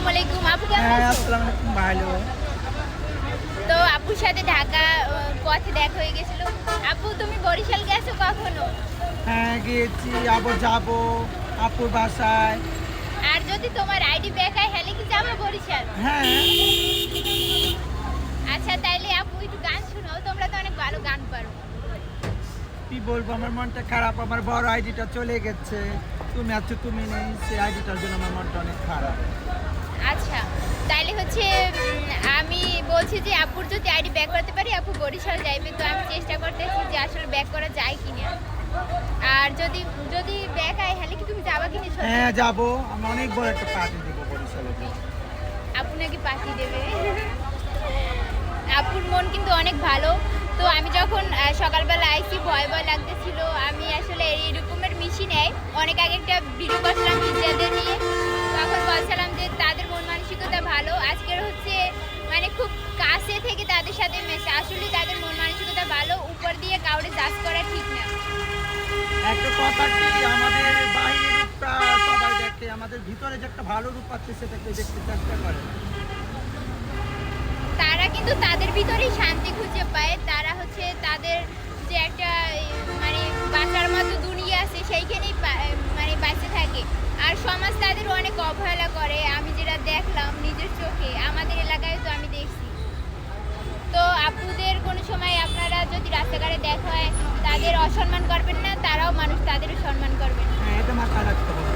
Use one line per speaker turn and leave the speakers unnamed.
আসসালামু আলাইকুম আপু, কেমন
হ্যাঁ,
আছো?
আসসালামু আলাইকুম, ভালো।
তো আপুর সাথে ঢাকা পথে দেখা হয়ে গেছিল। আপু, তুমি বরিশাল গেছো কখনো?
হ্যাঁ, গিয়েছি, আবার যাবো আপুর বাসায়।
আর যদি তোমার আইডি ব্যাক হয় হলে কি যাবো বরিশাল?
হ্যাঁ,
আচ্ছা, তাইলে আপু একটু গান শোনাও, তোমরা তো অনেক ভালো গান পারো।
কি বলবো, আমার মনটা খারাপ। আমার বড় আইডিটা চলে গেছে, তুমি আছো, তুমি নেই, সেই আইডিটার জন্য আমার মনটা অনেক খারাপ।
আচ্ছা, তাইলে হচ্ছে আমি বলছি যে আপুর যদি আইডি ব্যাক করতে পারি আপু বরিশাল যাইবে, তো আমি চেষ্টা করতেছি যে আসলে ব্যাক করা যায় কিনা। আর যদি যদি ব্যাক হয় হলে কি তুমি যাবা কিনা?
হ্যাঁ, যাবো। আমি অনেক বড় একটা পার্টি দেবো বরিশালে।
আপু নাকি পাঠিয়ে দেবে। আপুর মন কিন্তু অনেক ভালো। তো আমি যখন সকালবেলা আইসি ভয় ভয় লাগতেছিল। আমি আসলে এরকমের মিশি নেই, অনেক আগে একটা ভিডিও করছিলাম পিজ্জাদের নিয়ে, তখন বলছিলাম যে তাদের মন মানসিকতা ভালো। আজকের হচ্ছে মানে খুব কাছে থেকে তাদের সাথে মেশে, আসলে তাদের মন মানসিকতা ভালো, উপর দিয়ে কাউরে জাজ করা ঠিক না।
একটা কথা কি, আমাদের বাইরের রূপটা সবাই দেখে, আমাদের ভিতরে যে একটা ভালো রূপ আছে সেটাকে দেখতে চেষ্টা করে।
তারা কিন্তু তাদের ভিতরেই শান্তি খুঁজে পায়। তারা হচ্ছে তাদের যে একটা মানে বাঁচার মতো দুনিয়া আছে সেইখানেই মানে বাঁচে থাকে। আর সমাজ তাদের অনেক অবহেলা করে, আমি যেটা দেখলাম নিজের চোখে, আমাদের এলাকায় তো আমি দেখছি। তো আপুদের কোনো সময় আপনারা যদি রাস্তাঘাটে দেখা হয় তাদের অসম্মান করবেন না, তারাও মানুষ, তাদেরও সম্মান করবেন।
হ্যাঁ, এটা মাথায় রাখতে হবে।